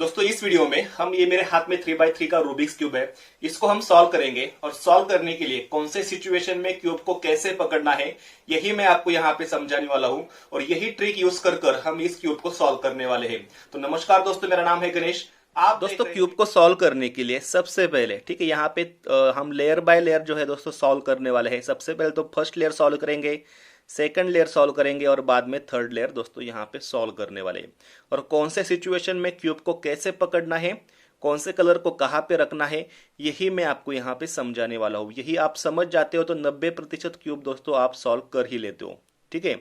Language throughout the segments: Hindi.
दोस्तों इस वीडियो में हम ये मेरे हाथ में 3x3 का रूबिक्स क्यूब है, इसको हम सॉल्व करेंगे। और सॉल्व करने के लिए कौन से सिचुएशन में क्यूब को कैसे पकड़ना है यही मैं आपको यहाँ पे समझाने वाला हूँ, और यही ट्रिक यूज कर हम इस क्यूब को सॉल्व करने वाले हैं। तो नमस्कार दोस्तों, मेरा नाम है गणेश। आप दोस्तों क्यूब को सॉल्व करने के लिए सबसे पहले ठीक है यहाँ पे हम लेयर बाय लेयर जो है दोस्तों सॉल्व करने वाले हैं। सबसे पहले तो फर्स्ट लेयर सॉल्व करेंगे, सेकंड लेयर सॉल्व करेंगे और बाद में थर्ड लेयर दोस्तों यहाँ पे सॉल्व करने वाले हैं। और कौन से सिचुएशन में क्यूब को कैसे पकड़ना है, कौन से कलर को कहाँ पे रखना है, यही मैं आपको यहाँ पे समझाने वाला हूँ। यही आप समझ जाते हो तो 90% क्यूब दोस्तों आप सॉल्व कर ही लेते हो। ठीक है,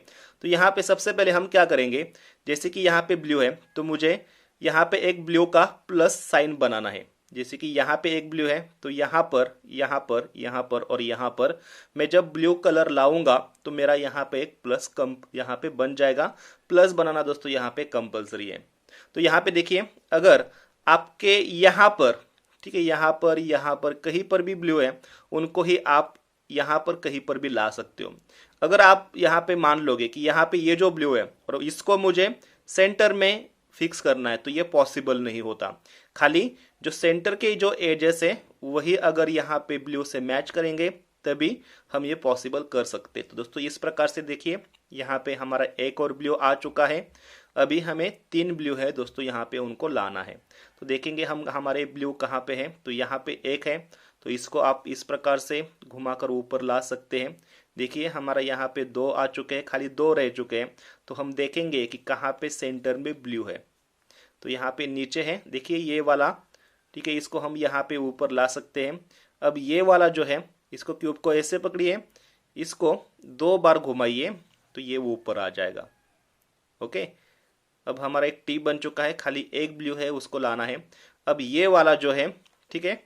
तो यहाँ पे सबसे पहले हम क्या करेंगे, जैसे कि यहाँ पे ब्लू है तो मुझे यहाँ पे एक ब्लू का प्लस साइन बनाना है। जैसे कि यहाँ पे एक ब्लू है तो यहाँ पर यहाँ पर यहाँ पर और यहाँ पर मैं जब ब्लू कलर लाऊंगा तो मेरा यहाँ पे एक प्लस कम यहाँ पे बन जाएगा। प्लस बनाना दोस्तों यहाँ पे कंपलसरी है। तो यहाँ पे देखिए, अगर आपके यहाँ पर ठीक है यहाँ पर कहीं पर भी ब्लू है, उनको ही आप यहाँ पर कहीं पर भी ला सकते हो। अगर आप यहाँ पे मान लोगे कि यहाँ पे ये जो ब्लू है और इसको मुझे सेंटर में फिक्स करना है तो ये पॉसिबल नहीं होता। खाली जो सेंटर के जो एजेस है वही अगर यहाँ पे ब्लू से मैच करेंगे तभी हम ये पॉसिबल कर सकते। तो दोस्तों इस प्रकार से देखिए, यहाँ पे हमारा एक और ब्लू आ चुका है। अभी हमें 3 ब्लू है दोस्तों, यहाँ पे उनको लाना है। तो देखेंगे हम हमारे ब्लू कहाँ पे है, तो यहाँ पे एक है तो इसको आप इस प्रकार से घुमाकर ऊपर ला सकते हैं। देखिए हमारा यहाँ पे 2 आ चुके हैं, खाली 2 रह चुके हैं। तो हम देखेंगे कि कहाँ पे सेंटर में ब्लू है, तो यहाँ पे नीचे है। देखिए ये वाला ठीक है, इसको हम यहाँ पे ऊपर ला सकते हैं। अब ये वाला जो है, इसको क्यूब को ऐसे पकड़िए, इसको 2 बार घुमाइए तो ये ऊपर आ जाएगा। ओके, अब हमारा एक टी बन चुका है, खाली एक ब्लू है उसको लाना है। अब ये वाला जो है ठीक है,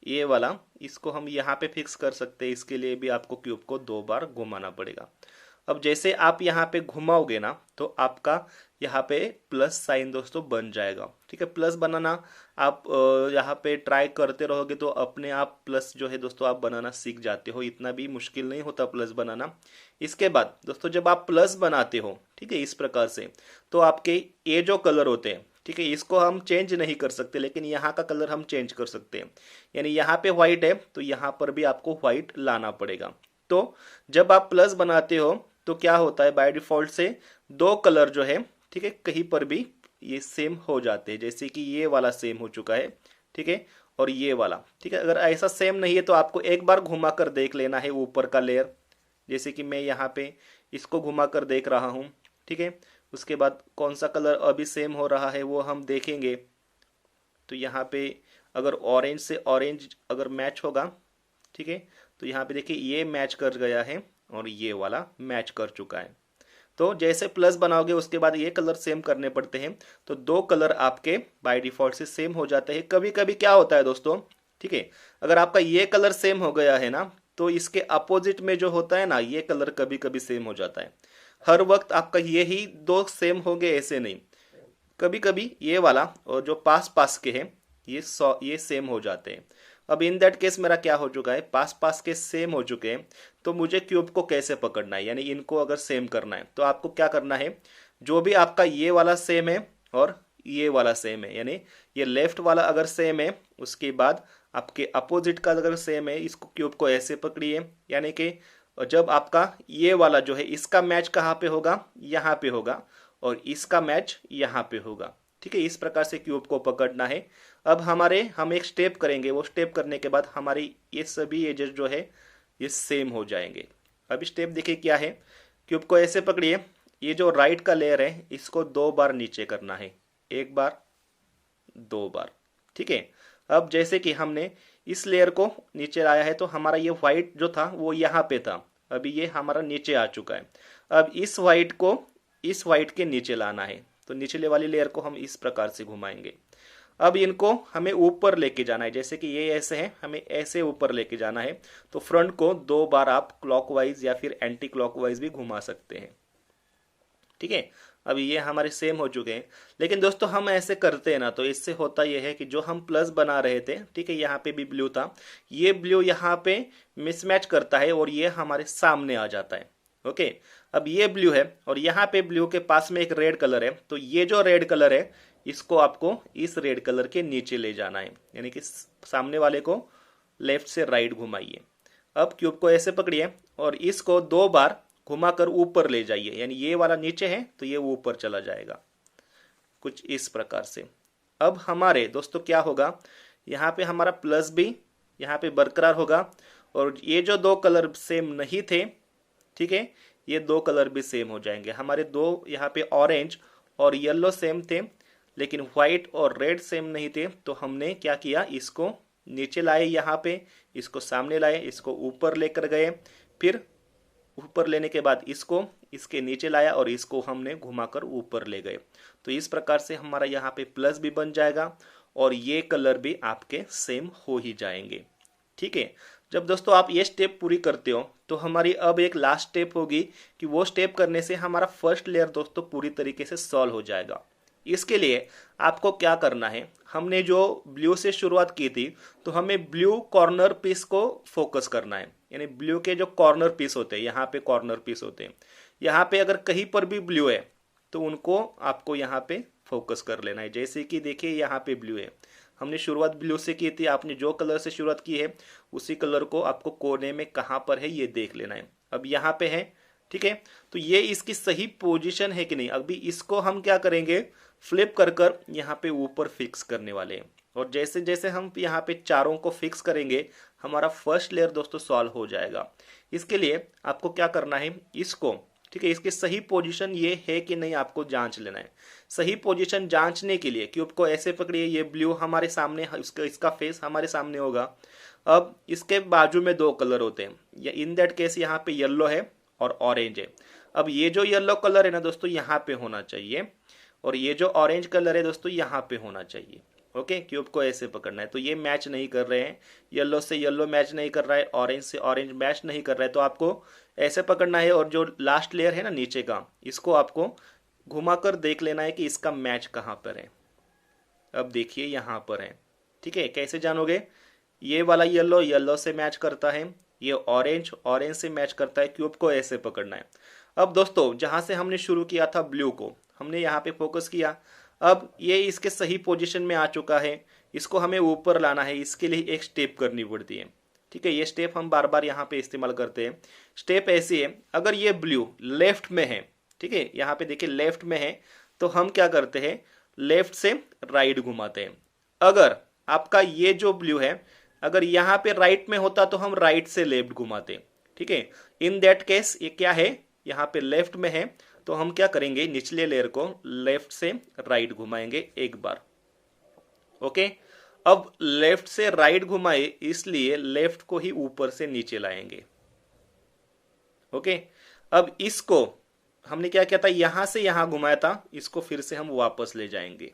ये वाला इसको हम यहाँ पे फिक्स कर सकते हैं। इसके लिए भी आपको क्यूब को 2 बार घुमाना पड़ेगा। अब जैसे आप यहाँ पे घुमाओगे ना तो आपका यहाँ पे प्लस साइन दोस्तों बन जाएगा। ठीक है, प्लस बनाना आप यहाँ पे ट्राई करते रहोगे तो अपने आप प्लस जो है दोस्तों आप बनाना सीख जाते हो। इतना भी मुश्किल नहीं होता प्लस बनाना। इसके बाद दोस्तों जब आप प्लस बनाते हो ठीक है इस प्रकार से, तो आपके ये जो कलर होते हैं ठीक है, इसको हम चेंज नहीं कर सकते, लेकिन यहाँ का कलर हम चेंज कर सकते हैं। यानी यहाँ पे व्हाइट है तो यहाँ पर भी आपको व्हाइट लाना पड़ेगा। तो जब आप प्लस बनाते हो तो क्या होता है, बाय डिफॉल्ट से 2 कलर जो है ठीक है कहीं पर भी ये सेम हो जाते हैं। जैसे कि ये वाला सेम हो चुका है ठीक है, और ये वाला ठीक है। अगर ऐसा सेम नहीं है तो आपको एक बार घुमा कर देख लेना है ऊपर का लेयर। जैसे कि मैं यहाँ पे इसको घुमा कर देख रहा हूँ ठीक है। उसके बाद कौन सा कलर अभी सेम हो रहा है वो हम देखेंगे। तो यहाँ पे अगर ऑरेंज से ऑरेंज अगर मैच होगा ठीक है, तो यहाँ पे देखिए ये मैच कर गया है और ये वाला मैच कर चुका है। तो जैसे प्लस बनाओगे उसके बाद ये कलर सेम करने पड़ते हैं, तो 2 कलर आपके बाय डिफॉल्ट से सेम हो जाते हैं। कभी कभी क्या होता है दोस्तों ठीक है, अगर आपका ये कलर सेम हो गया है ना तो इसके अपोजिट में जो होता है ना ये कलर कभी कभी सेम हो जाता है। हर वक्त आपका ये ही 2 सेम होंगे ऐसे नहीं, कभी कभी ये वाला और जो पास पास के हैं ये सेम हो जाते हैं। अब इन दैट केस मेरा क्या हो चुका है, पास पास के सेम हो चुके हैं। तो मुझे क्यूब को कैसे पकड़ना है, यानी इनको अगर सेम करना है तो आपको क्या करना है, जो भी आपका ये वाला सेम है और ये वाला सेम है, यानी ये लेफ्ट वाला अगर सेम है उसके बाद आपके अपोजिट का अगर सेम है, इसको क्यूब को ऐसे पकड़िए। यानी कि जब आपका ये वाला जो है इसका मैच कहाँ पे होगा, यहाँ पे होगा, और इसका मैच यहाँ पे होगा। ठीक है, इस प्रकार से क्यूब को पकड़ना है। अब हम एक स्टेप करेंगे, वो स्टेप करने के बाद हमारी ये सभी एजेस जो है ये सेम हो जाएंगे। अब स्टेप देखिए क्या है, क्यूब को ऐसे पकड़िए, ये जो राइट का लेयर है इसको 2 बार नीचे करना है, 1 बार 2 बार। ठीक है, अब जैसे कि हमने इस लेयर को नीचे लाया है तो हमारा ये व्हाइट जो था वो यहाँ पे था, अभी ये हमारा नीचे आ चुका है। अब इस व्हाइट को इस व्हाइट के नीचे लाना है, तो निचले वाली लेयर को हम इस प्रकार से घुमाएंगे। अब इनको हमें ऊपर लेके जाना है, जैसे कि ये ऐसे है, हमें ऐसे ऊपर लेके जाना है। तो फ्रंट को 2 बार आप क्लॉकवाइज या फिर एंटी क्लॉकवाइज भी घुमा सकते हैं। ठीक है, अब ये हमारे सेम हो चुके हैं। लेकिन दोस्तों हम ऐसे करते हैं ना तो इससे होता यह है कि जो हम प्लस बना रहे थे ठीक है, यहाँ पे भी ब्लू था, ये ब्लू यहाँ पे मिसमैच करता है और ये हमारे सामने आ जाता है। ओके, अब ये ब्लू है और यहाँ पे ब्लू के पास में एक रेड कलर है, तो ये जो रेड कलर है इसको आपको इस रेड कलर के नीचे ले जाना है, यानी कि सामने वाले को लेफ्ट से राइट घुमाइए। अब क्यूब को ऐसे पकड़िए और इसको 2 बार घुमाकर ऊपर ले जाइए, यानी ये वाला नीचे है तो ये ऊपर चला जाएगा, कुछ इस प्रकार से। अब हमारे दोस्तों क्या होगा, यहाँ पे हमारा प्लस भी यहाँ पे बरकरार होगा और ये जो 2 कलर सेम नहीं थे, ठीक है, ये 2 कलर भी सेम हो जाएंगे। हमारे 2 यहाँ पे ऑरेंज और येलो सेम थे, लेकिन व्हाइट और रेड सेम नहीं थे, तो हमने क्या किया, इसको नीचे लाए, यहाँ पे इसको सामने लाए, इसको ऊपर लेकर गए, फिर ऊपर लेने के बाद इसको इसके नीचे लाया और इसको हमने घुमाकर ऊपर ले गए। तो इस प्रकार से हमारा यहाँ पे प्लस भी बन जाएगा और ये कलर भी आपके सेम हो ही जाएंगे। ठीक है, जब दोस्तों आप ये स्टेप पूरी करते हो तो हमारी अब एक लास्ट स्टेप होगी कि वो स्टेप करने से हमारा फर्स्ट लेयर दोस्तों पूरी तरीके से सॉल्व हो जाएगा। इसके लिए आपको क्या करना है, हमने जो ब्लू से शुरुआत की थी तो हमें ब्लू कॉर्नर पीस को फोकस करना है, यानी ब्लू के जो कॉर्नर पीस होते हैं, यहाँ पे कॉर्नर पीस होते हैं, यहाँ पे अगर कहीं पर भी ब्लू है तो उनको आपको यहाँ पे फोकस कर लेना है। जैसे कि देखिए यहाँ पे ब्लू है, हमने शुरुआत ब्लू से की थी, आपने जो कलर से शुरुआत की है उसी कलर को आपको कोने में कहाँ पर है ये देख लेना है। अब यहाँ पे है, ठीक है, तो ये इसकी सही पोजीशन है कि नहीं। अभी इसको हम क्या करेंगे, फ्लिप कर कर यहाँ पे ऊपर फिक्स करने वाले हैं और जैसे जैसे हम यहाँ पे चारों को फिक्स करेंगे हमारा फर्स्ट लेयर दोस्तों सॉल्व हो जाएगा। इसके लिए आपको क्या करना है, इसको, ठीक है, इसकी सही पोजीशन ये है कि नहीं आपको जांच लेना है। सही पोजीशन जांचने के लिए क्यूब को ऐसे पकड़िए, ये ब्लू हमारे सामने, इसका फेस हमारे सामने होगा। अब इसके बाजू में 2 कलर होते हैं, या इन दैट केस यहाँ पे येलो है और ऑरेंज है। अब ये जो येलो कलर है ना दोस्तों यहाँ पे होना चाहिए और ये जो ऑरेंज कलर है दोस्तों यहाँ पे होना चाहिए। ओके, क्यूब को ऐसे पकड़ना है, तो ये मैच नहीं कर रहे हैं, येलो से येलो मैच नहीं कर रहा है, ऑरेंज से ऑरेंज मैच नहीं कर रहा है, तो आपको ऐसे पकड़ना है और जो लास्ट लेयर है ना नीचे का, इसको आपको घुमाकर देख लेना है कि इसका मैच कहाँ पर है। अब देखिए यहाँ पर है, ठीक है, कैसे जानोगे, ये वाला येलो येलो से मैच करता है, ये ऑरेंज ऑरेंज से मैच करता है, क्यूब को ऐसे पकड़ना है। अब दोस्तों जहां से हमने शुरू किया था ब्लू को, हमने यहाँ पे फोकस किया, अब ये इसके सही पोजीशन में आ चुका है, इसको हमें ऊपर लाना है, इसके लिए एक स्टेप करनी पड़ती है। ठीक है, ये स्टेप हम बार बार यहाँ पे इस्तेमाल करते हैं। स्टेप ऐसी है, अगर ये ब्लू लेफ्ट में है, ठीक है, यहाँ पे देखिए लेफ्ट में है, तो हम क्या करते हैं, लेफ्ट से राइट घुमाते हैं। अगर आपका ये जो ब्लू है अगर यहाँ पे राइट में होता तो हम राइट से लेफ्ट घुमाते। ठीक है, इन दैट केस ये क्या है, यहाँ पे लेफ्ट में है, तो हम क्या करेंगे, निचले लेयर को लेफ्ट से राइट घुमाएंगे एक बार। ओके, अब लेफ्ट से राइट घुमाए इसलिए लेफ्ट को ही ऊपर से नीचे लाएंगे। ओके, अब इसको हमने क्या किया था, यहां से यहां घुमाया था, इसको फिर से हम वापस ले जाएंगे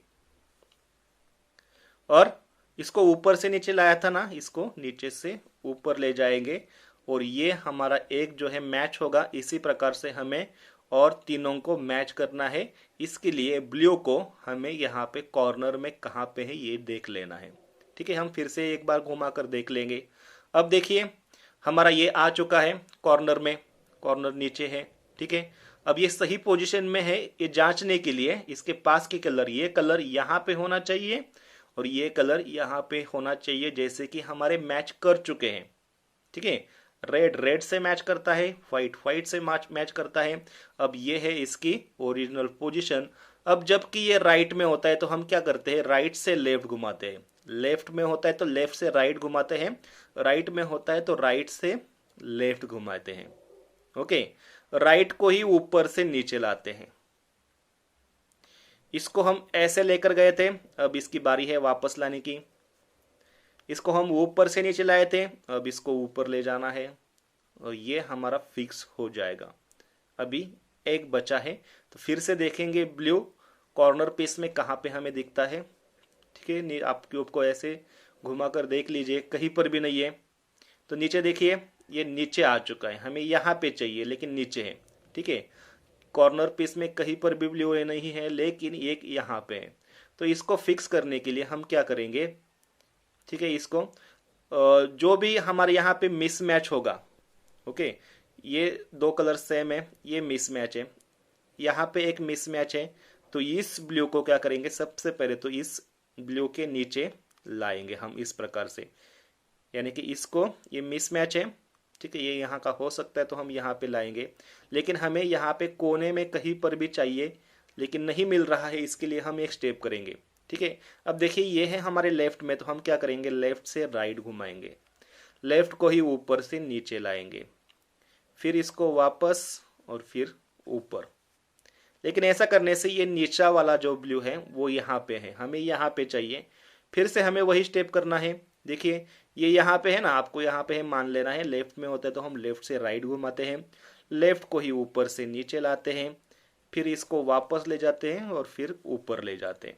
और इसको ऊपर से नीचे लाया था ना, इसको नीचे से ऊपर ले जाएंगे और ये हमारा एक जो है मैच होगा। इसी प्रकार से हमें और तीनों को मैच करना है। इसके लिए ब्लू को हमें यहाँ पे कॉर्नर में कहाँ पे है ये देख लेना है। ठीक है, हम फिर से एक बार घुमा कर देख लेंगे। अब देखिए हमारा ये आ चुका है कॉर्नर में, कॉर्नर नीचे है। ठीक है, अब ये सही पोजीशन में है, ये जांचने के लिए इसके पास के कलर, ये कलर यहाँ पे होना चाहिए और ये कलर यहाँ पे होना चाहिए, जैसे कि हमारे मैच कर चुके हैं। ठीक है, रेड रेड से मैच करता है, व्हाइट व्हाइट से मैच करता है। अब ये है इसकी ओरिजिनल पोजीशन। अब जबकि ये राइट में होता है तो हम क्या करते हैं, राइट से लेफ्ट घुमाते हैं। लेफ्ट में होता है तो लेफ्ट से राइट घुमाते हैं, राइट में होता है तो राइट से लेफ्ट घुमाते हैं। ओके, राइट को ही ऊपर से नीचे लाते हैं। इसको हम ऐसे लेकर गए थे, अब इसकी बारी है वापस लाने की। इसको हम ऊपर से नीचे लाए थे, अब इसको ऊपर ले जाना है और ये हमारा फिक्स हो जाएगा। अभी एक बचा है, तो फिर से देखेंगे ब्लू कॉर्नर पीस में कहाँ पे हमें दिखता है। ठीक है, आप क्यूब को ऐसे घुमा कर देख लीजिए, कहीं पर भी नहीं है। तो नीचे देखिए, ये नीचे आ चुका है, हमें यहाँ पे चाहिए लेकिन नीचे है। ठीक है, कॉर्नर पीस में कहीं पर भी ब्लू नहीं है, लेकिन एक यहाँ पे है। तो इसको फिक्स करने के लिए हम क्या करेंगे, ठीक है, इसको जो भी हमारे यहाँ पे मिसमैच होगा, ओके, ये 2 कलर सेम है, ये मिसमैच है, यहाँ पे एक मिसमैच है, तो इस ब्लू को क्या करेंगे, सबसे पहले तो इस ब्लू के नीचे लाएंगे हम इस प्रकार से, यानी कि इसको, ये मिसमैच है, ठीक है, ये यहाँ का हो सकता है तो हम यहाँ पे लाएंगे, लेकिन हमें यहाँ पे कोने में कहीं पर भी चाहिए, लेकिन नहीं मिल रहा है, इसके लिए हम एक स्टेप करेंगे। ठीक है, अब देखिए ये है हमारे लेफ्ट में, तो हम क्या करेंगे, लेफ्ट से राइट घुमाएंगे, लेफ्ट को ही ऊपर से नीचे लाएंगे, फिर इसको वापस और फिर ऊपर। लेकिन ऐसा करने से ये नीचा वाला जो ब्लू है वो यहाँ पे है, हमें यहाँ पे चाहिए, फिर से हमें वही स्टेप करना है। देखिए ये यहाँ पे है ना, आपको यहाँ पे है मान लेना है, लेफ्ट में होता है तो हम लेफ्ट से राइट घुमाते हैं, लेफ्ट को ही ऊपर से नीचे लाते हैं, फिर इसको वापस ले जाते हैं और फिर ऊपर ले जाते हैं।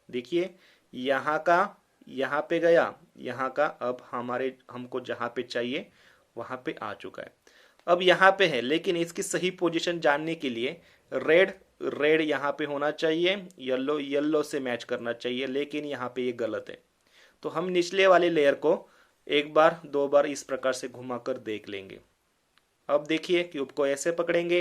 देखिए यहाँ का यहाँ पे गया, यहाँ का अब हमको जहाँ पे चाहिए वहाँ पे आ चुका है। अब यहाँ पे है, लेकिन इसकी सही पोजीशन जानने के लिए रेड रेड यहाँ पे होना चाहिए, येलो येलो से मैच करना चाहिए, लेकिन यहाँ पे ये गलत है। तो हम निचले वाले लेयर को एक बार दो बार इस प्रकार से घुमाकर देख लेंगे। अब देखिए क्यूब को ऐसे पकड़ेंगे,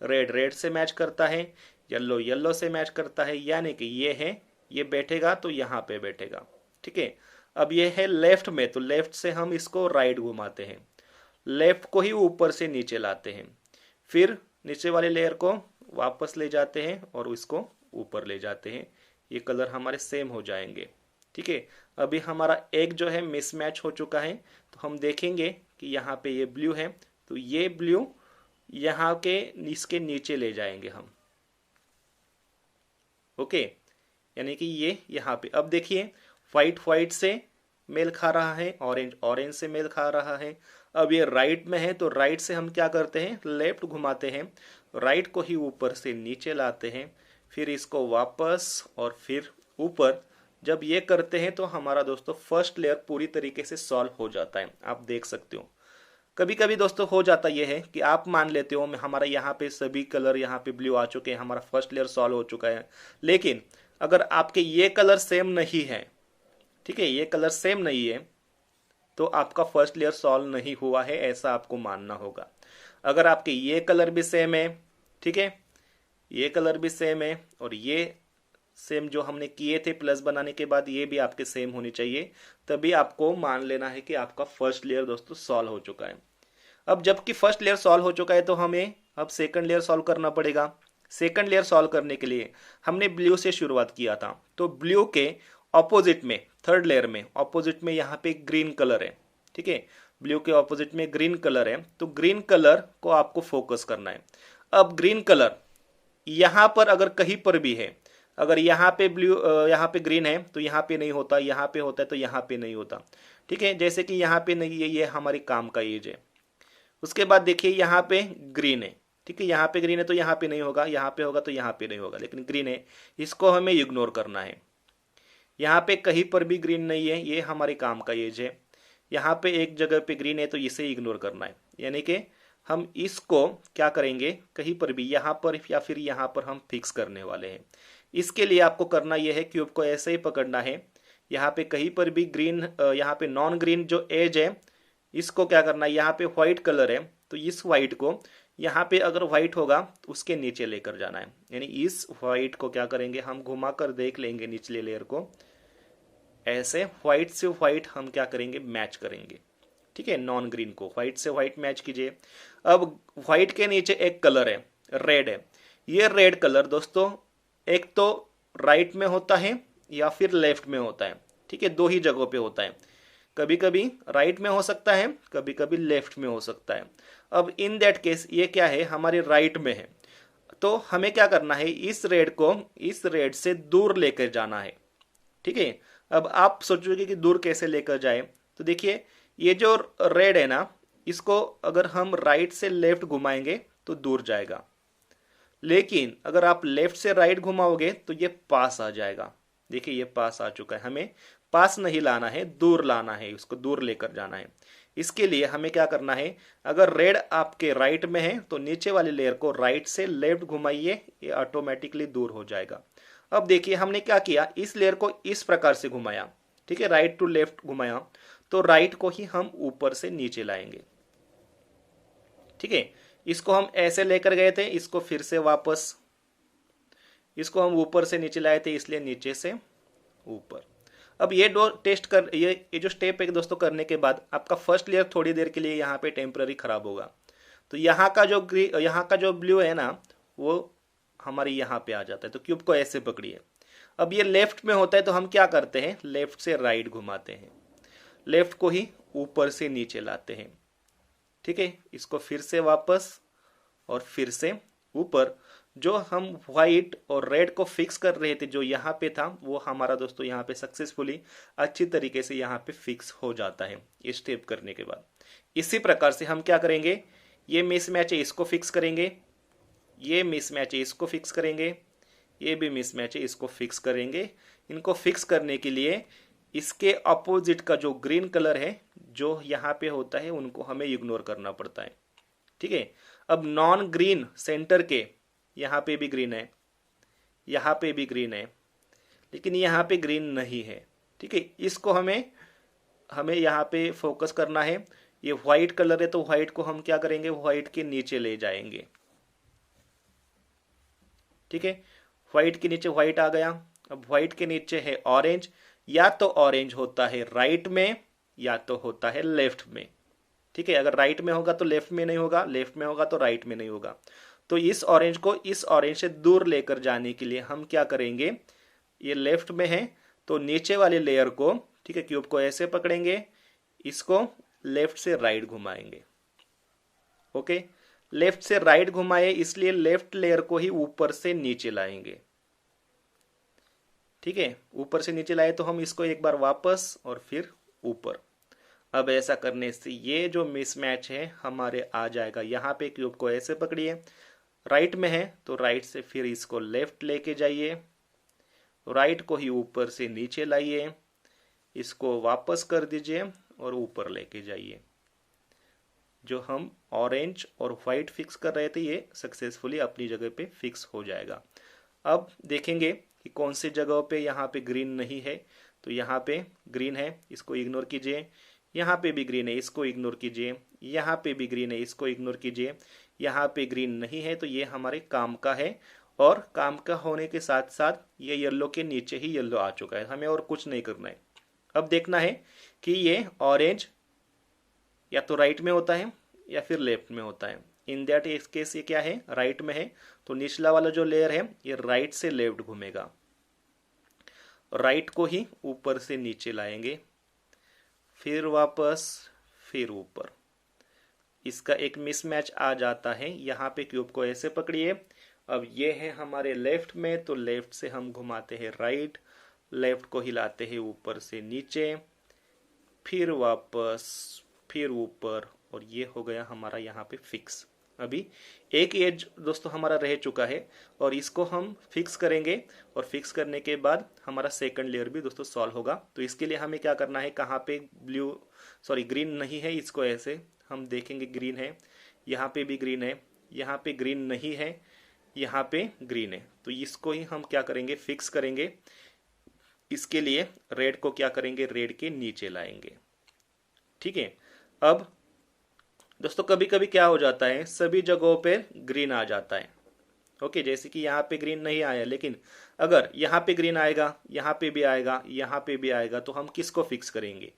रेड रेड से मैच करता है, येलो येलो से मैच करता है, यानी कि ये है, ये बैठेगा तो यहाँ पे बैठेगा। ठीक है, अब ये है लेफ्ट में, तो लेफ्ट से हम इसको राइट घुमाते हैं, लेफ्ट को ही ऊपर से नीचे लाते हैं, फिर नीचे वाले लेयर को वापस ले जाते हैं और इसको ऊपर ले जाते हैं। ये कलर हमारे सेम हो जाएंगे। ठीक है, अभी हमारा एक जो है मिसमैच हो चुका है, तो हम देखेंगे कि यहाँ पे ये ब्लू है, तो ये ब्लू यहाँ के इसके नीचे ले जाएंगे हम। ओके, यानी कि ये यहाँ पे, अब देखिए व्हाइट व्हाइट से मेल खा रहा है, ऑरेंज ऑरेंज से मेल खा रहा है। अब ये राइट में है, तो राइट से हम क्या करते हैं, लेफ्ट घुमाते हैं, राइट को ही ऊपर से नीचे लाते हैं, फिर इसको वापस और फिर ऊपर। जब ये करते हैं तो हमारा दोस्तों फर्स्ट लेयर पूरी तरीके से सॉल्व हो जाता है। आप देख सकते हो, कभी कभी दोस्तों हो जाता ये है कि आप मान लेते हो हमारा यहाँ पे सभी कलर यहाँ पे ब्लू आ चुके हैं, हमारा फर्स्ट लेयर सॉल्व हो चुका है, लेकिन अगर आपके ये कलर सेम नहीं है, ठीक है, ये कलर सेम नहीं है, तो आपका फर्स्ट लेयर सॉल्व नहीं हुआ है, ऐसा आपको मानना होगा। अगर आपके ये कलर भी सेम है, ठीक है, ये कलर भी सेम है और ये सेम जो हमने किए थे प्लस बनाने के बाद, ये भी आपके सेम होनी चाहिए, तभी आपको मान लेना है कि आपका फर्स्ट लेयर दोस्तों सॉल्व हो चुका है। अब जबकि फर्स्ट लेयर सॉल्व हो चुका है तो हमें अब सेकंड लेयर सॉल्व करना पड़ेगा। सेकंड लेयर सॉल्व करने के लिए हमने ब्लू से शुरुआत किया था, तो ब्लू के ऑपोजिट में, थर्ड लेयर में ऑपोजिट में यहाँ पे ग्रीन कलर है। ठीक है, ब्लू के ऑपोजिट में ग्रीन कलर है, तो ग्रीन कलर को आपको फोकस करना है। अब ग्रीन कलर यहाँ पर अगर कहीं पर भी है, अगर यहाँ पे ब्लू यहाँ पे ग्रीन है तो यहाँ पे नहीं होता, यहाँ पे होता है तो यहाँ पे नहीं होता। ठीक है, जैसे कि यहाँ पे नहीं है, ये हमारी काम का एज है। उसके बाद देखिए यहाँ पे ग्रीन है, ठीक है, यहाँ पे ग्रीन है तो यहाँ पे नहीं होगा, यहाँ पे होगा तो यहाँ पे नहीं होगा, लेकिन ग्रीन है, इसको हमें इग्नोर करना है। यहाँ पे कहीं पर भी ग्रीन नहीं है, ये हमारे काम का एज है। यहाँ पे एक जगह पे ग्रीन है तो इसे इग्नोर करना है, यानी कि हम इसको क्या करेंगे, कहीं पर भी यहाँ पर या फिर यहाँ पर हम फिक्स करने वाले हैं। इसके लिए आपको करना यह है, क्यूब को ऐसे ही पकड़ना है, यहाँ पे कहीं पर भी ग्रीन, यहाँ पे नॉन ग्रीन जो एज है, इसको क्या करना है, यहाँ पे व्हाइट कलर है तो इस व्हाइट को यहाँ पे अगर व्हाइट होगा तो उसके नीचे लेकर जाना है, यानी इस व्हाइट को क्या करेंगे, हम घुमा कर देख लेंगे निचले लेयर को, ऐसे व्हाइट से व्हाइट हम क्या करेंगे, मैच करेंगे। ठीक है, नॉन ग्रीन को व्हाइट से व्हाइट मैच कीजिए। अब व्हाइट के नीचे एक कलर है, रेड है। ये रेड कलर दोस्तों एक तो राइट में होता है या फिर लेफ्ट में होता है। ठीक है, दो ही जगहों पे होता है, कभी कभी राइट में हो सकता है, कभी कभी लेफ्ट में हो सकता है। अब इन दैट केस ये क्या है, हमारे राइट में है, तो हमें क्या करना है, इस रेड को इस रेड से दूर लेकर जाना है। ठीक है, अब आप सोचोगे कि दूर कैसे लेकर जाए, तो देखिए ये जो रेड है ना, इसको अगर हम राइट से लेफ्ट घुमाएंगे तो दूर जाएगा, लेकिन अगर आप लेफ्ट से राइट घुमाओगे तो ये पास आ जाएगा। देखिए ये पास आ चुका है, हमें पास नहीं लाना है, दूर लाना है, इसको दूर लेकर जाना है। इसके लिए हमें क्या करना है, अगर रेड आपके राइट में है तो नीचे वाले लेयर को राइट से लेफ्ट घुमाइए, ये ऑटोमेटिकली दूर हो जाएगा। अब देखिए हमने क्या किया, इस लेयर को इस प्रकार से घुमाया, ठीक है, राइट टू लेफ्ट घुमाया, तो राइट को ही हम ऊपर से नीचे लाएंगे। ठीक है, इसको हम ऐसे लेकर गए थे, इसको फिर से वापस इसको हम ऊपर से नीचे लाए थे, इसलिए नीचे से ऊपर। अब ये दो टेस्ट कर, ये जो स्टेप है दोस्तों करने के बाद आपका फर्स्ट लेयर थोड़ी देर के लिए यहाँ पे टेम्पररी खराब होगा। तो यहाँ का जो ब्लू है ना, वो हमारे यहाँ पे आ जाता है। तो क्यूब को ऐसे पकड़िए। अब ये लेफ्ट में होता है तो हम क्या करते हैं, लेफ्ट से राइट घुमाते हैं, लेफ्ट को ही ऊपर से नीचे लाते हैं। ठीक है, इसको फिर से वापस और फिर से ऊपर। जो हम व्हाइट और रेड को फिक्स कर रहे थे, जो यहाँ पे था, वो हमारा दोस्तों यहाँ पे सक्सेसफुली अच्छी तरीके से यहाँ पे फिक्स हो जाता है ये स्टेप करने के बाद। इसी प्रकार से हम क्या करेंगे, ये मिसमैच है इसको फिक्स करेंगे, ये मिसमैच है इसको फिक्स करेंगे, ये भी मिसमैच है इसको फिक्स करेंगे। इनको फिक्स करने के लिए इसके अपोजिट का जो ग्रीन कलर है जो यहाँ पे होता है, उनको हमें इग्नोर करना पड़ता है। ठीक है, अब नॉन ग्रीन सेंटर के यहाँ पे भी ग्रीन है, यहाँ पे भी ग्रीन है, लेकिन यहाँ पे ग्रीन नहीं है। ठीक है, इसको हमें यहाँ पे फोकस करना है। ये व्हाइट कलर है तो व्हाइट को हम क्या करेंगे, व्हाइट के नीचे ले जाएंगे। ठीक है, व्हाइट के नीचे व्हाइट आ गया। अब व्हाइट के नीचे है ऑरेंज। या तो ऑरेंज होता है राइट में या तो होता है लेफ्ट में। ठीक है, अगर राइट में होगा तो लेफ्ट में नहीं होगा, लेफ्ट में होगा तो राइट में नहीं होगा। तो इस ऑरेंज को इस ऑरेंज से दूर लेकर जाने के लिए हम क्या करेंगे, ये लेफ्ट में है तो नीचे वाले लेयर को, ठीक है, क्यूब को ऐसे पकड़ेंगे, इसको लेफ्ट से राइट घुमाएंगे। ओके, लेफ्ट से राइट घुमाए, इसलिए लेफ्ट लेयर को ही ऊपर से नीचे लाएंगे। ठीक है, ऊपर से नीचे लाए तो हम इसको एक बार वापस और फिर ऊपर। अब ऐसा करने से ये जो मिसमैच है हमारे आ जाएगा। यहाँ पे क्यूब को ऐसे पकड़िए, राइट में है तो राइट से फिर इसको लेफ्ट लेके जाइए, राइट को ही ऊपर से नीचे लाइए, इसको वापस कर दीजिए और ऊपर लेके जाइए। जो हम ऑरेंज और व्हाइट फिक्स कर रहे थे ये सक्सेसफुली अपनी जगह पे फिक्स हो जाएगा। अब देखेंगे कि कौन सी जगहों पे यहाँ पे ग्रीन नहीं है। तो यहाँ पे ग्रीन है, इसको इग्नोर कीजिए। यहाँ पे भी ग्रीन है, इसको इग्नोर कीजिए। यहाँ पे भी ग्रीन है, इसको इग्नोर कीजिए। यहाँ पे ग्रीन नहीं है तो ये हमारे काम का है, और काम का होने के साथ साथ ये येलो के नीचे ही येलो आ चुका है, हमें और कुछ नहीं करना है। अब देखना है कि ये ऑरेंज या तो राइट में होता है या फिर लेफ्ट में होता है। इन दैट केस ये क्या है, राइट में है तो निचला वाला जो लेयर है ये राइट से लेफ्ट घूमेगा, राइट को ही ऊपर से नीचे लाएंगे, फिर वापस, फिर ऊपर। इसका एक मिसमैच आ जाता है। यहाँ पे क्यूब को ऐसे पकड़िए। अब ये है हमारे लेफ्ट में तो लेफ्ट से हम घुमाते हैं राइट, लेफ्ट को हिलाते हैं ऊपर से नीचे, फिर वापस, फिर ऊपर, और ये हो गया हमारा यहाँ पे फिक्स। अभी एक एज दोस्तों हमारा रह चुका है और इसको हम फिक्स करेंगे, और फिक्स करने के बाद हमारा सेकंड लेयर भी दोस्तों सॉल्व होगा। तो इसके लिए हमें क्या करना है, कहाँ पे ग्रीन नहीं है, इसको ऐसे हम देखेंगे ग्रीन है, यहाँ पे भी ग्रीन है, यहाँ पे ग्रीन नहीं है, यहाँ पे ग्रीन है, तो इसको ही हम क्या करेंगे, फिक्स करेंगे। इसके लिए रेड को क्या करेंगे, रेड के नीचे लाएंगे। ठीक है, अब दोस्तों कभी कभी क्या हो जाता है, सभी जगहों पे ग्रीन आ जाता है। ओके, जैसे कि यहाँ पे ग्रीन नहीं आया, लेकिन अगर यहाँ पे ग्रीन आएगा, यहाँ पे भी आएगा, यहाँ पे भी आएगा, तो हम किसको फिक्स करेंगे,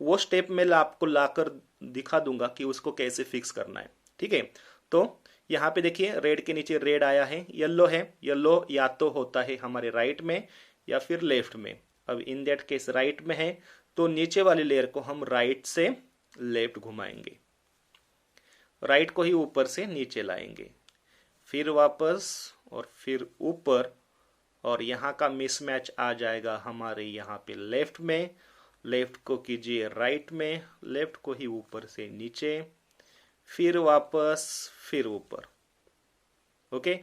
वो स्टेप में आपको लाकर दिखा दूंगा कि उसको कैसे फिक्स करना है। ठीक है, तो यहाँ पे देखिए रेड के नीचे रेड आया है, येलो है, येलो या तो होता है हमारे राइट में या फिर लेफ्ट में। अब इन दैट केस राइट में है तो नीचे वाली लेयर को हम राइट से लेफ्ट घुमाएंगे, राइट को ही ऊपर से नीचे लाएंगे, फिर वापस और फिर ऊपर, और यहाँ का मिसमैच आ जाएगा हमारे यहाँ पे लेफ्ट में, लेफ्ट को कीजिए राइट में, लेफ्ट को ही ऊपर से नीचे, फिर वापस, फिर ऊपर। ओके,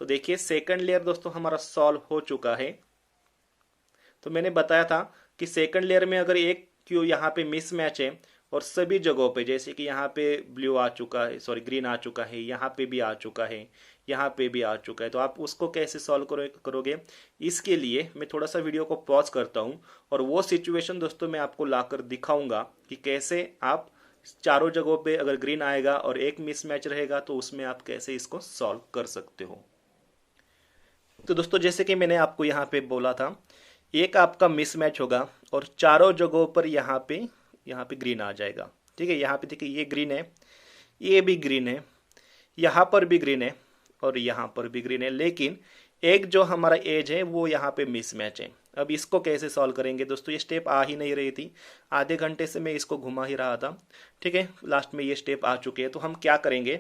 तो देखिए सेकंड लेयर दोस्तों हमारा सॉल्व हो चुका है। तो मैंने बताया था कि सेकंड लेयर में अगर एक क्यू यहाँ पे मिसमैच है और सभी जगहों पे, जैसे कि यहाँ पे ब्लू आ चुका है, ग्रीन आ चुका है, यहाँ पे भी आ चुका है, यहाँ पे भी आ चुका है, तो आप उसको कैसे सॉल्व करोगे। इसके लिए मैं थोड़ा सा वीडियो को पॉज करता हूँ और वो सिचुएशन दोस्तों मैं आपको लाकर दिखाऊंगा कि कैसे आप चारों जगहों पे अगर ग्रीन आएगा और एक मिसमैच रहेगा तो उसमें आप कैसे इसको सॉल्व कर सकते हो। तो दोस्तों जैसे कि मैंने आपको यहाँ पे बोला था, एक आपका मिसमैच होगा और चारों जगहों पर यहाँ पे ग्रीन आ जाएगा। ठीक है, यहाँ पे देखिए ये ग्रीन है, ये भी ग्रीन है, यहाँ पर भी ग्रीन है और यहाँ पर भी ग्रीन है, लेकिन एक जो हमारा एज है वो यहाँ पे मिसमैच है। अब इसको कैसे सॉल्व करेंगे दोस्तों, ये स्टेप आ ही नहीं रही थी, आधे घंटे से मैं इसको घुमा ही रहा था। ठीक है, लास्ट में ये स्टेप आ चुके हैं। तो हम क्या करेंगे,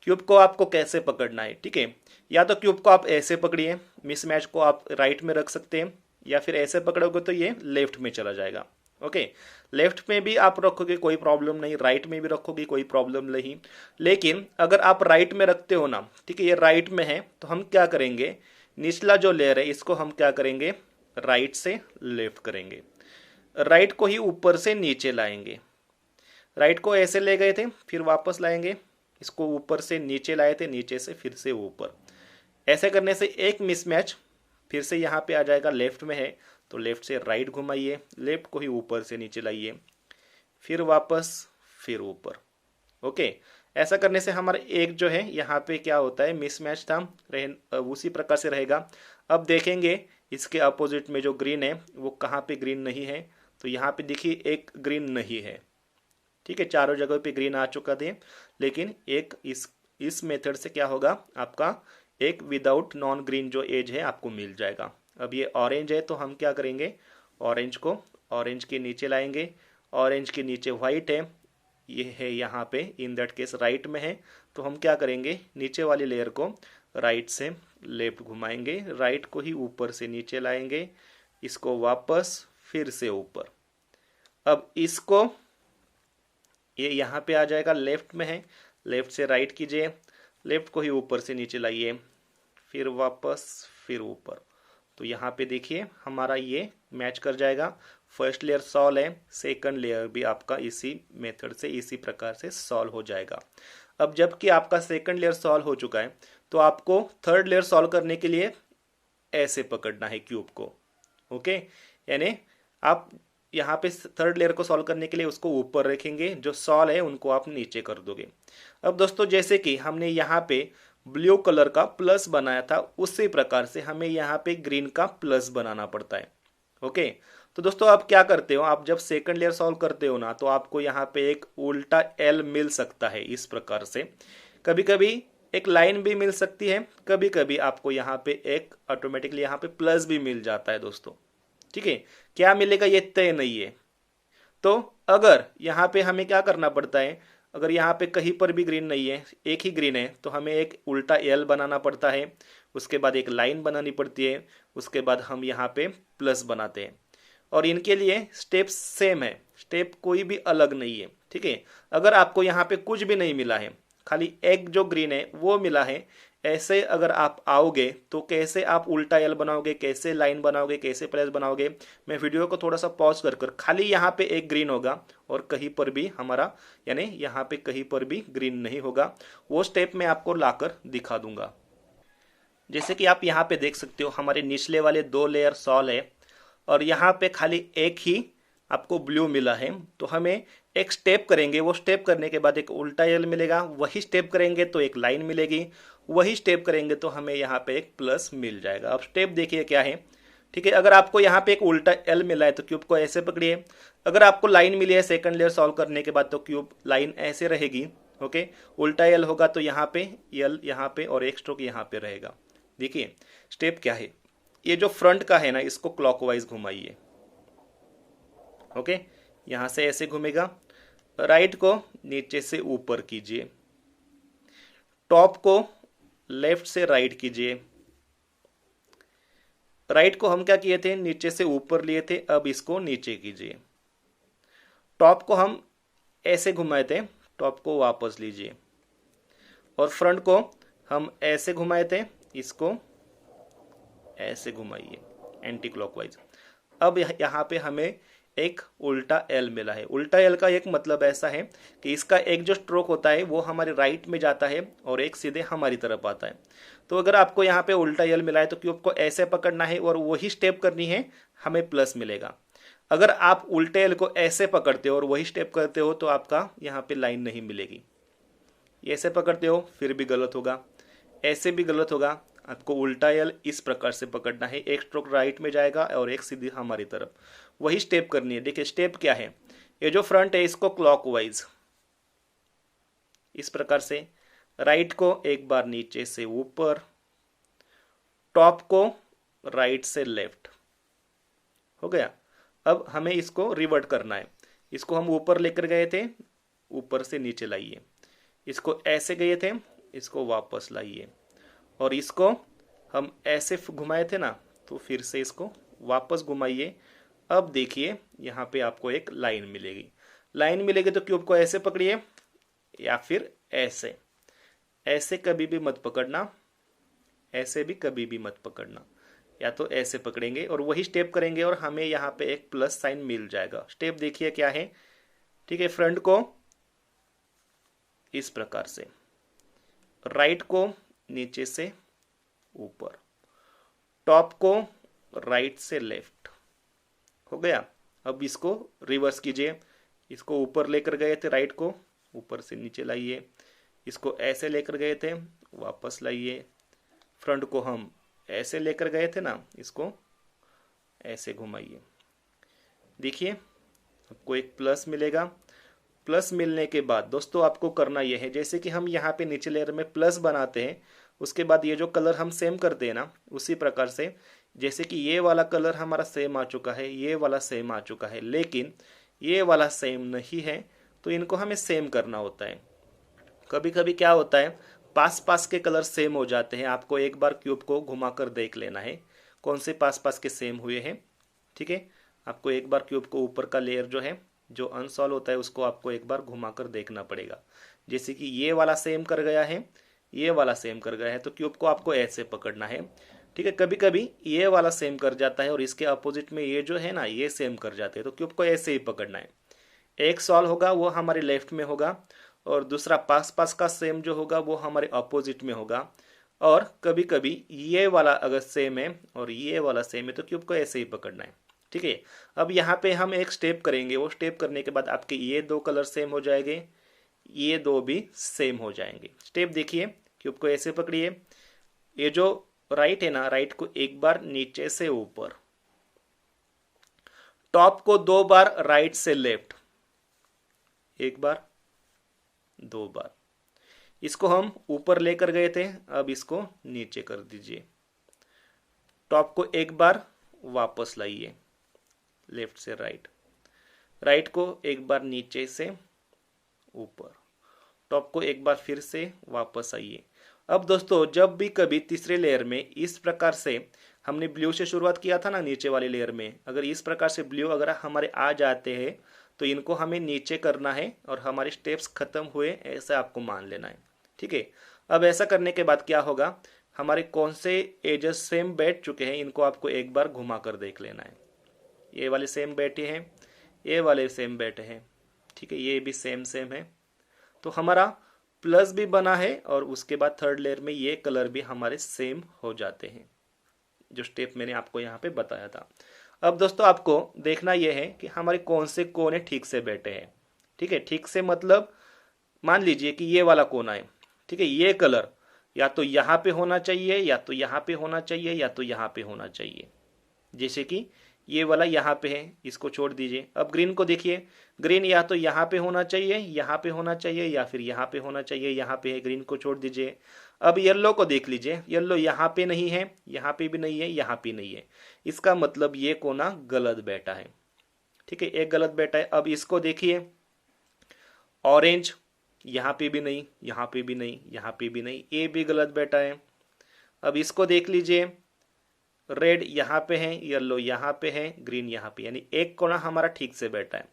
क्यूब को आपको कैसे पकड़ना है। ठीक है, या तो क्यूब को आप ऐसे पकड़िए, मिसमैच को आप राइट में रख सकते हैं, या फिर ऐसे पकड़ोगे तो ये लेफ्ट में चला जाएगा। ओके, लेफ्ट में भी आप रखोगे कोई प्रॉब्लम नहीं, राइट में भी रखोगे कोई प्रॉब्लम नहीं, लेकिन अगर आप राइट में रखते हो ना, ठीक है, ये राइट में है, तो हम क्या करेंगे, निचला जो लेयर है इसको हम क्या करेंगे, राइट से लेफ्ट करेंगे, राइट को ही ऊपर से नीचे लाएंगे। राइट को ऐसे ले गए थे, फिर वापस लाएंगे, इसको ऊपर से नीचे लाए थे, नीचे से फिर से ऊपर। ऐसे करने से एक मिसमैच फिर से यहाँ पे आ जाएगा, लेफ्ट में है तो लेफ्ट से राइट घुमाइए, लेफ्ट को ही ऊपर से नीचे लाइए, फिर वापस, फिर ऊपर। ओके, ऐसा करने से हमारा एक जो है यहाँ पे क्या होता है, मिसमैच था, उसी प्रकार से रहेगा। अब देखेंगे इसके अपोजिट में जो ग्रीन है वो कहाँ पे ग्रीन नहीं है, तो यहाँ पे देखिए एक ग्रीन नहीं है। ठीक है, चारों जगह पे ग्रीन आ चुका थे, लेकिन एक इस मेथड से क्या होगा, आपका एक विदाउट नॉन ग्रीन जो एज है आपको मिल जाएगा। अब ये ऑरेंज है तो हम क्या करेंगे, ऑरेंज को ऑरेंज के नीचे लाएंगे, ऑरेंज के नीचे व्हाइट है, ये है यहाँ पे, इन दैट केस राइट में है, तो हम क्या करेंगे, नीचे वाली लेयर को राइट से लेफ्ट घुमाएंगे, राइट को ही ऊपर से नीचे लाएंगे, इसको वापस फिर से ऊपर। अब इसको ये यहाँ पे आ जाएगा, लेफ्ट में है, लेफ्ट से राइट कीजिए, लेफ्ट को ही ऊपर से नीचे लाइए, फिर वापस, फिर ऊपर। तो यहाँ पे देखिए हमारा ये मैच कर जाएगा। फर्स्ट लेयर सॉल्व है, सेकंड लेयर भी आपका इसी मेथड से, इसी प्रकार से सॉल्व हो जाएगा। अब जबकि आपका सेकंड लेयर सॉल्व हो चुका है, तो आपको थर्ड लेयर सॉल्व करने के लिए ऐसे पकड़ना है क्यूब को। ओके, यानी आप यहाँ पे थर्ड लेयर को सॉल्व करने के लिए उसको ऊपर रखेंगे, जो सॉल्व है उनको आप नीचे कर दोगे। अब दोस्तों जैसे कि हमने यहाँ पे ब्लू कलर का प्लस बनाया था, उसी प्रकार से हमें यहाँ पे ग्रीन का प्लस बनाना पड़ता है। ओके, तो दोस्तों आप क्या करते हो, आप जब सेकंड लेयर सॉल्व करते हो ना, तो आपको यहाँ पे एक उल्टा एल मिल सकता है इस प्रकार से। कभी कभी एक लाइन भी मिल सकती है, कभी कभी आपको यहाँ पे एक ऑटोमेटिकली यहाँ पे प्लस भी मिल जाता है दोस्तों। ठीक है, क्या मिलेगा ये तय नहीं है। तो अगर यहाँ पे हमें क्या करना पड़ता है, अगर यहाँ पे कहीं पर भी ग्रीन नहीं है, एक ही ग्रीन है, तो हमें एक उल्टा एल बनाना पड़ता है, उसके बाद एक लाइन बनानी पड़ती है, उसके बाद हम यहाँ पे प्लस बनाते हैं। और इनके लिए स्टेप सेम है, स्टेप कोई भी अलग नहीं है। ठीक है, अगर आपको यहाँ पे कुछ भी नहीं मिला है, खाली एक जो ग्रीन है वो मिला है, ऐसे अगर आप आओगे तो कैसे आप उल्टा एल बनाओगे, कैसे लाइन बनाओगे, कैसे प्लस बनाओगे, मैं वीडियो को थोड़ा सा पॉज कर खाली यहाँ पे एक ग्रीन होगा और कहीं पर भी हमारा, यानी यहाँ पे कहीं पर भी ग्रीन नहीं होगा, वो स्टेप मैं आपको लाकर दिखा दूंगा। जैसे कि आप यहाँ पे देख सकते हो, हमारे निचले वाले 2 लेयर सॉल्व है और यहाँ पे खाली एक ही आपको ब्लू मिला है, तो हमें एक स्टेप करेंगे, वो स्टेप करने के बाद एक उल्टा एल मिलेगा, वही स्टेप करेंगे तो एक लाइन मिलेगी, वही स्टेप करेंगे तो हमें यहाँ पे एक प्लस मिल जाएगा। अब स्टेप देखिए क्या है। ठीक है, अगर आपको यहाँ पे एक उल्टा एल मिला है तो क्यूब को ऐसे पकड़िए, अगर आपको लाइन मिली है सेकंड लेयर सॉल्व करने के बाद तो क्यूब लाइन ऐसे रहेगी। ओके, उल्टा एल होगा तो यहाँ पे एल यहाँ पे और एक स्ट्रोक यहाँ पे रहेगा। देखिए स्टेप क्या है, ये जो फ्रंट का है ना, इसको क्लॉकवाइज घुमाइए। ओके, यहां से ऐसे घूमेगा, राइट को नीचे से ऊपर कीजिए, टॉप को लेफ्ट से राइट कीजिए, राइट को हम क्या किए थे, नीचे से ऊपर लिए थे, अब इसको नीचे कीजिए, टॉप को हम ऐसे घुमाए थे, टॉप को वापस लीजिए, और फ्रंट को हम ऐसे घुमाए थे, इसको ऐसे घुमाइए एंटी क्लॉकवाइज। अब यहाँ पे हमें एक उल्टा एल मिला है। उल्टा एल का एक मतलब ऐसा है कि इसका एक जो स्ट्रोक होता है वो हमारे राइट में जाता है और एक सीधे हमारी तरफ आता है। तो अगर आपको यहाँ पे उल्टा एल मिला है तो क्यूब को ऐसे पकड़ना है और वही स्टेप करनी है, हमें प्लस मिलेगा। अगर आप उल्टे एल को ऐसे पकड़ते हो और वही स्टेप करते हो तो आपका यहाँ पे लाइन नहीं मिलेगी। ऐसे पकड़ते हो फिर भी गलत होगा, ऐसे भी गलत होगा, आपको उल्टा एल इस प्रकार से पकड़ना है, एक स्ट्रोक राइट में जाएगा और एक सीधी हमारी तरफ, वही स्टेप करनी है। देखिए स्टेप क्या है, ये जो फ्रंट है इसको क्लॉकवाइज इस प्रकार से, राइट को एक बार नीचे से ऊपर, टॉप को राइट से लेफ्ट, हो गया। अब हमें इसको रिवर्ट करना है, इसको हम ऊपर लेकर गए थे, ऊपर से नीचे लाइए, इसको ऐसे गए थे, इसको वापस लाइए, और इसको हम ऐसे घुमाए थे ना, तो फिर से इसको वापस घुमाइए। अब देखिए यहाँ पे आपको एक लाइन मिलेगी, लाइन मिलेगी तो क्यूब को ऐसे पकड़िए या फिर ऐसे, ऐसे कभी भी मत पकड़ना, ऐसे भी कभी भी मत पकड़ना, या तो ऐसे पकड़ेंगे और वही स्टेप करेंगे और हमें यहाँ पे एक प्लस साइन मिल जाएगा। स्टेप देखिए क्या है, ठीक है। फ्रंट को इस प्रकार से, राइट को नीचे से ऊपर, टॉप को राइट से लेफ्ट, हो गया। अब इसको रिवर्स कीजिए, इसको ऊपर लेकर गए थे, राइट को ऊपर से नीचे लाइए, इसको ऐसे लेकर गए थे, वापस लाइए, फ्रंट को हम ऐसे लेकर गए थे ना, इसको ऐसे घुमाइए। देखिए आपको एक प्लस मिलेगा। प्लस मिलने के बाद दोस्तों आपको करना यह है, जैसे कि हम यहाँ पे नीचे लेयर में प्लस बनाते हैं, उसके बाद ये जो कलर हम सेम करते हैं ना, उसी प्रकार से जैसे कि ये वाला कलर हमारा सेम आ चुका है, ये वाला सेम आ चुका है, लेकिन ये वाला सेम नहीं है, तो इनको हमें सेम करना होता है। कभी कभी क्या होता है, पास पास के कलर सेम हो जाते हैं, आपको एक बार क्यूब को घुमाकर देख लेना है कौन से पास पास के सेम हुए हैं, ठीक है। आपको एक बार क्यूब को ऊपर का लेयर जो है, जो अनसॉल्व होता है, उसको आपको एक बार घुमाकर देखना पड़ेगा। जैसे कि ये वाला सेम कर गया है, ये वाला सेम कर गया है, तो क्यूब को आपको ऐसे पकड़ना है, ठीक है। कभी कभी ये वाला सेम कर जाता है और इसके अपोजिट में ये जो है ना, ये सेम कर जाते हैं, तो क्यूब को ऐसे ही पकड़ना है। एक सॉल्व होगा वो हमारे लेफ्ट में होगा, और दूसरा पास पास का सेम जो होगा वो हमारे अपोजिट में होगा। और कभी कभी ये वाला अगर सेम है और ये वाला सेम है, तो क्यूब को ऐसे ही पकड़ना है, ठीक है। अब यहाँ पे हम एक स्टेप करेंगे, वो स्टेप करने के बाद आपके ये दो कलर सेम हो जाएंगे, ये दो भी सेम हो जाएंगे। स्टेप देखिए, क्यूब को ऐसे पकड़िए, ये जो राइट है ना, राइट को एक बार नीचे से ऊपर, टॉप को दो बार राइट से लेफ्ट, एक बार दो बार, इसको हम ऊपर लेकर गए थे, अब इसको नीचे कर दीजिए, टॉप को एक बार वापस लाइए, लेफ्ट से राइट, राइट को एक बार नीचे से ऊपर, टॉप को एक बार फिर से वापस आइए। अब दोस्तों जब भी कभी तीसरे लेयर में इस प्रकार से, हमने ब्लू से शुरुआत किया था ना नीचे वाले लेयर में, अगर इस प्रकार से ब्लू अगर हमारे आ जाते हैं तो इनको हमें नीचे करना है और हमारे स्टेप्स खत्म हुए ऐसा आपको मान लेना है, ठीक है। अब ऐसा करने के बाद क्या होगा, हमारे कौन से एजेस सेम बैठ चुके हैं, इनको आपको एक बार घुमा कर देख लेना है। ये वाले सेम बैठे हैं, ये वाले सेम बैठे हैं, ठीक है, ये भी सेम सेम है, तो हमारा प्लस भी बना है और उसके बाद थर्ड लेयर में ये कलर भी हमारे सेम हो जाते हैं, जो स्टेप मैंने आपको यहाँ पे बताया था। अब दोस्तों आपको देखना यह है कि हमारे कौन से कोने ठीक से बैठे हैं, ठीक है। ठीक से मतलब मान लीजिए कि ये वाला कोना है, ठीक है, ये कलर या तो यहाँ पे होना चाहिए, या तो यहाँ पे होना चाहिए, या तो यहाँ पे होना चाहिए। जैसे कि ये वाला यहाँ पे है, इसको छोड़ दीजिए। अब ग्रीन को देखिए, ग्रीन या तो यहाँ पे होना चाहिए, यहाँ पे होना चाहिए, या फिर यहाँ पे होना चाहिए, यहाँ पे है, ग्रीन को छोड़ दीजिए। अब येलो को देख लीजिए, येलो यहाँ पे नहीं है, यहाँ पे भी नहीं है, यहाँ पे नहीं है, इसका मतलब ये कोना गलत बैठा है, ठीक है, एक गलत बैठा है। अब इसको देखिए, ऑरेंज यहाँ पे भी नहीं, यहाँ पे भी नहीं, यहाँ पे भी नहीं, ये भी गलत बैठा है। अब इसको देख लीजिए, रेड यहाँ पे है, येलो यहाँ पे है, ग्रीन यहाँ पे, यानी एक कोना हमारा ठीक से बैठा है।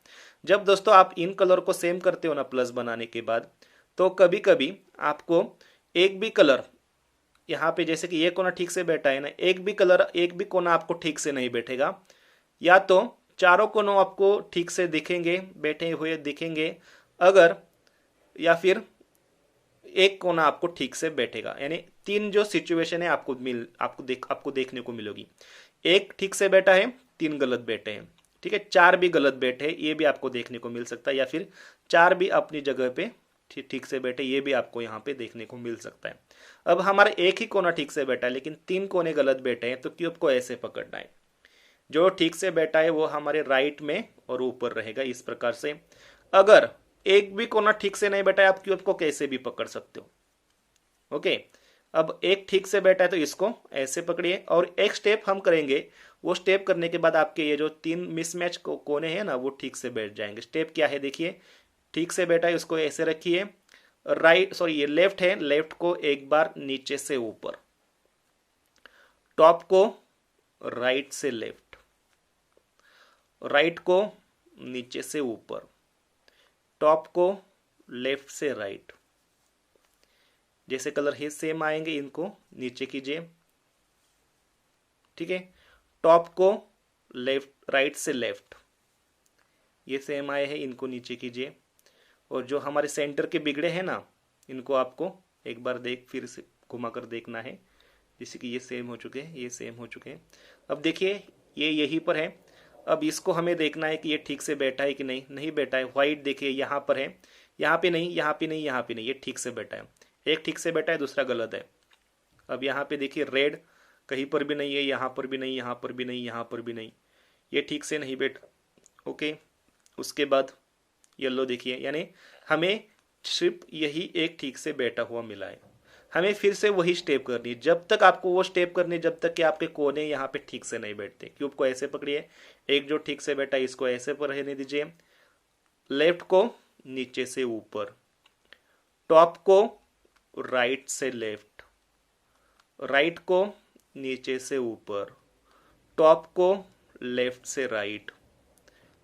जब दोस्तों आप इन कलर को सेम करते हो ना प्लस बनाने के बाद, तो कभी कभी आपको एक भी कलर यहाँ पे, जैसे कि ये कोना ठीक से बैठा है ना, एक भी कलर, एक भी कोना आपको ठीक से नहीं बैठेगा, या तो चारों कोनों आपको ठीक से दिखेंगे, बैठे हुए दिखेंगे अगर, या फिर एक कोना आपको ठीक से बैठेगा। यानी तीन जो सिचुएशन है आपको देखने को मिलेगी, एक ठीक से बैठा है, तीन गलत बैठे हैं, ठीक है, चार भी गलत बैठे हैं, ये भी आपको देखने को मिल सकता है, या फिर चार भी अपनी जगह पे ठीक से बैठे, ये भी आपको यहाँ पे देखने को मिल सकता है। अब हमारा एक ही कोना ठीक से बैठा है लेकिन 3 कोने गलत बैठे हैं, तो क्यूब को ऐसे पकड़ना है। जो ठीक से बैठा है वो हमारे राइट में और ऊपर रहेगा इस प्रकार से। अगर एक भी कोना ठीक से नहीं बैठा है, आप क्यूब को कैसे भी पकड़ सकते हो। ओके, अब एक ठीक से बैठा है तो इसको ऐसे पकड़िए, और एक स्टेप हम करेंगे, वो स्टेप करने के बाद आपके ये जो 3 मिसमैच कोने हैं ना वो ठीक से बैठ जाएंगे। स्टेप क्या है देखिए, ठीक से बैठा है उसको ऐसे रखिए, ये लेफ्ट है, लेफ्ट को एक बार नीचे से ऊपर, टॉप को राइट से लेफ्ट, राइट को नीचे से ऊपर, टॉप को लेफ्ट से राइट। जैसे कलर ही सेम आएंगे इनको नीचे कीजिए, ठीक है। टॉप को लेफ्ट, राइट से लेफ्ट, ये सेम आए हैं, इनको नीचे कीजिए। और जो हमारे सेंटर के बिगड़े हैं ना, इनको आपको एक बार फिर से घुमा कर देखना है, जैसे कि ये सेम हो चुके हैं, ये सेम हो चुके हैं। अब देखिए ये यहीं पर है, अब इसको हमें देखना है कि ये ठीक से बैठा है कि नहीं, नहीं बैठा है। व्हाइट देखिए यहाँ पर है, यहाँ पे नहीं, यहाँ पे नहीं, यहाँ पे नहीं, ये ठीक से बैठा है। एक ठीक से बैठा है, दूसरा गलत है। अब यहाँ पे देखिए रेड कहीं पर भी नहीं है, यहाँ पर भी नहीं, यहाँ पर भी नहीं, यहाँ पर भी नहीं, ये ठीक से नहीं बैठ। ओके, उसके बाद येलो देखिए, यानी हमें सिर्फ यही एक ठीक से बैठा हुआ मिला है। हमें फिर से वही स्टेप करनी है, जब तक आपको वो स्टेप करनी है जब तक कि आपके कोने यहाँ पे ठीक से नहीं बैठते। क्यूब को ऐसे पकड़िए, एक जो ठीक से बैठा है इसको ऐसे पर रहने दीजिए, लेफ्ट को नीचे से ऊपर, टॉप को राइट से लेफ्ट, राइट को नीचे से ऊपर, टॉप को लेफ्ट से राइट,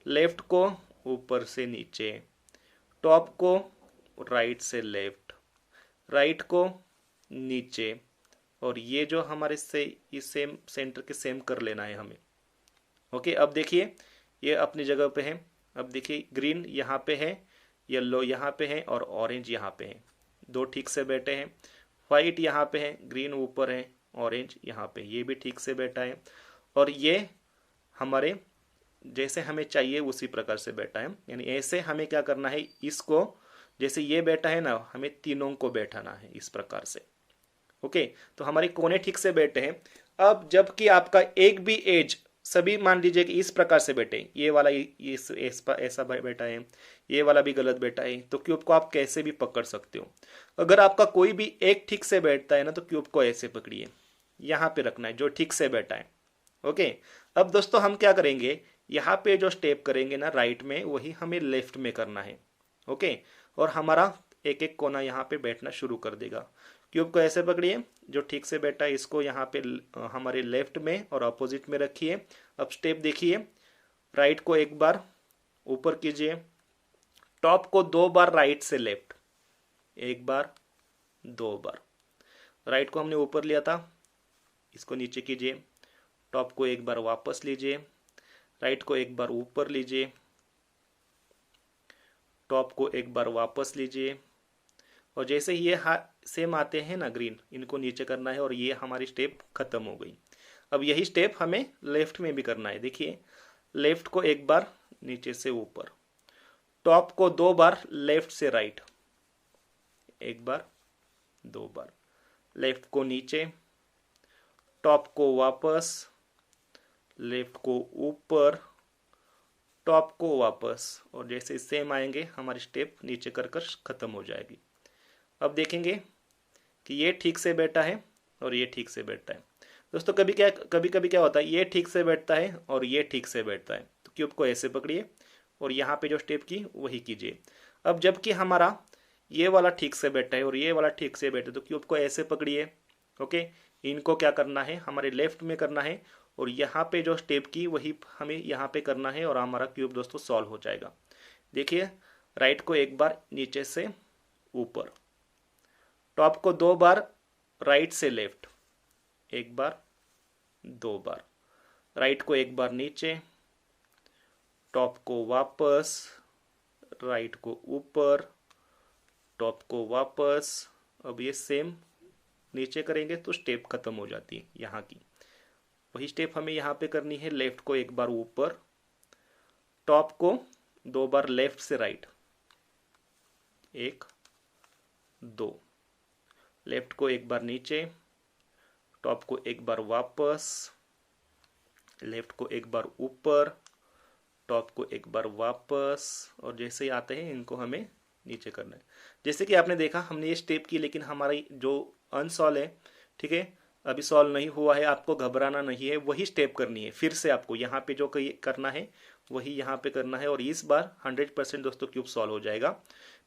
लेफ्ट को ऊपर से नीचे, टॉप को राइट से लेफ्ट, राइट को नीचे, और ये जो हमारे से इस सेम सेंटर के सेम कर लेना है हमें। ओके, अब देखिए ये अपनी जगह पे है। अब देखिए ग्रीन यहाँ पे है, येलो यहाँ पे है और ऑरेंज यहाँ पे है, दो ठीक से बैठे हैं। वाइट यहाँ पे है, ग्रीन ऊपर है, ऑरेंज यहाँ पे, ये भी ठीक से बैठा है। और ये हमारे जैसे हमें चाहिए उसी प्रकार से बैठा है, यानी ऐसे हमें क्या करना है, इसको जैसे ये बैठा है ना, हमें तीनों को बैठाना है इस प्रकार से। ओके, तो हमारे कोने ठीक से बैठे हैं। अब जबकि आपका एक भी एज, सभी मान लीजिए कि इस प्रकार से बैठे, ये वाला ऐसा बैठा है, ये वाला भी गलत बैठा है, तो क्यूब को आप कैसे भी पकड़ सकते हो। अगर आपका कोई भी एक ठीक से बैठता है ना, तो क्यूब को ऐसे पकड़िए, यहाँ पे रखना है जो ठीक से बैठा है। ओके, अब दोस्तों हम क्या करेंगे, यहाँ पे जो स्टेप करेंगे ना राइट में, वही हमें लेफ्ट में करना है। ओके, और हमारा एक एक कोना यहाँ पे बैठना शुरू कर देगा। क्यूब को ऐसे पकड़िए, जो ठीक से बैठा है इसको यहाँ पे हमारे लेफ्ट में और अपोजिट में रखिए। अब स्टेप देखिए, राइट को एक बार ऊपर कीजिए, टॉप को 2 बार राइट से लेफ्ट, एक बार 2 बार, राइट को हमने ऊपर लिया था, इसको नीचे कीजिए, टॉप को एक बार वापस लीजिए, राइट को एक बार ऊपर लीजिए, टॉप को एक बार वापस लीजिए, और जैसे ये सेम आते हैं ना ग्रीन, इनको नीचे करना है और ये हमारी स्टेप खत्म हो गई। अब यही स्टेप हमें लेफ्ट में भी करना है। देखिए लेफ्ट को एक बार नीचे से ऊपर, टॉप को 2 बार लेफ्ट से राइट, एक बार 2 बार, लेफ्ट को नीचे, टॉप को वापस, लेफ्ट को ऊपर, टॉप को वापस, और जैसे सेम आएंगे हमारी स्टेप नीचे कर कर खत्म हो जाएगी। अब देखेंगे कि ये ठीक से बैठा है और ये ठीक से बैठता है। दोस्तों कभी कभी क्या होता है, ये ठीक से बैठता है और ये ठीक से बैठता है, तो क्यूब को ऐसे पकड़िए और यहाँ पे जो स्टेप की वही कीजिए। अब जबकि हमारा ये वाला ठीक से बैठा है और ये वाला ठीक से बैठा है, तो क्यूब को ऐसे पकड़िए। ओके, इनको क्या करना है, हमारे लेफ्ट में करना है, और यहाँ पे जो स्टेप की वही हमें यहाँ पे करना है, और हमारा क्यूब दोस्तों सॉल्व हो जाएगा। देखिए राइट को एक बार नीचे से ऊपर, टॉप को 2 बार राइट से लेफ्ट, एक बार 2 बार, राइट को एक बार नीचे, टॉप को वापस, राइट को ऊपर, टॉप को वापस। अब ये सेम नीचे करेंगे तो स्टेप खत्म हो जाती है यहाँ की। वही स्टेप हमें यहाँ पे करनी है, लेफ्ट को एक बार ऊपर, टॉप को 2 बार लेफ्ट से राइट, 1 2, लेफ्ट को एक बार नीचे, टॉप को एक बार वापस, लेफ्ट को एक बार ऊपर, टॉप को एक बार वापस, और जैसे ही आते हैं इनको हमें नीचे करना है। जैसे कि आपने देखा हमने ये स्टेप की, लेकिन हमारा जो अनसॉल्व है, ठीक है, अभी सॉल्व नहीं हुआ है, आपको घबराना नहीं है, वही स्टेप करनी है। फिर से आपको यहाँ पे जो करना है वही यहाँ पे करना है, और इस बार 100% दोस्तों क्यूब सॉल्व हो जाएगा।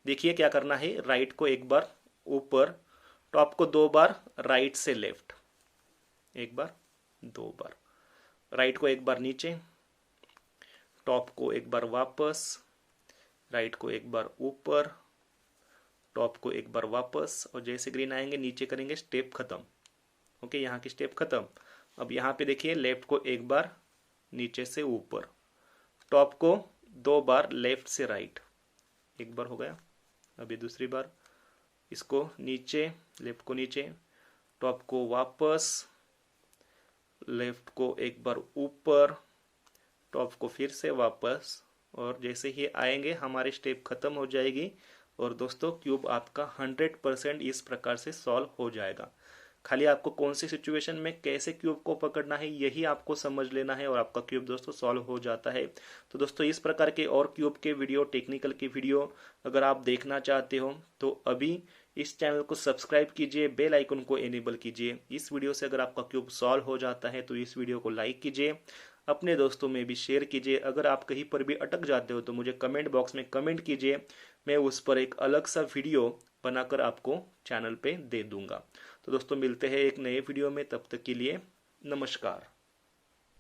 देखिए क्या करना है, राइट को एक बार ऊपर, टॉप को 2 बार राइट से लेफ्ट, एक बार 2 बार, राइट को एक बार नीचे, टॉप को एक बार वापस, राइट को एक बार ऊपर, टॉप को एक बार वापस, और जैसे ग्रीन आएंगे नीचे करेंगे, स्टेप खत्म। ओके, यहाँ की स्टेप खत्म। अब यहाँ पे देखिए लेफ्ट को एक बार नीचे से ऊपर, टॉप को 2 बार लेफ्ट से राइट, एक बार हो गया। अभी दूसरी बार इसको नीचे, लेफ्ट को नीचे, टॉप को वापस, लेफ्ट को एक बार ऊपर, टॉप को फिर से वापस, और जैसे ही आएंगे हमारी स्टेप खत्म हो जाएगी। और दोस्तों क्यूब आपका 100% इस प्रकार से सॉल्व हो जाएगा। खाली आपको कौन सी सिचुएशन में कैसे क्यूब को पकड़ना है यही आपको समझ लेना है, और आपका क्यूब दोस्तों सॉल्व हो जाता है। तो दोस्तों इस प्रकार के और क्यूब के वीडियो, टेक्निकल के वीडियो अगर आप देखना चाहते हो तो अभी इस चैनल को सब्सक्राइब कीजिए, बेल आइकन को एनेबल कीजिए। इस वीडियो से अगर आपका क्यूब सॉल्व हो जाता है तो इस वीडियो को लाइक कीजिए, अपने दोस्तों में भी शेयर कीजिए। अगर आप कहीं पर भी अटक जाते हो तो मुझे कमेंट बॉक्स में कमेंट कीजिए, मैं उस पर एक अलग सा वीडियो बनाकर आपको चैनल पे दे दूंगा। तो दोस्तों मिलते हैं एक नए वीडियो में, तब तक के लिए नमस्कार।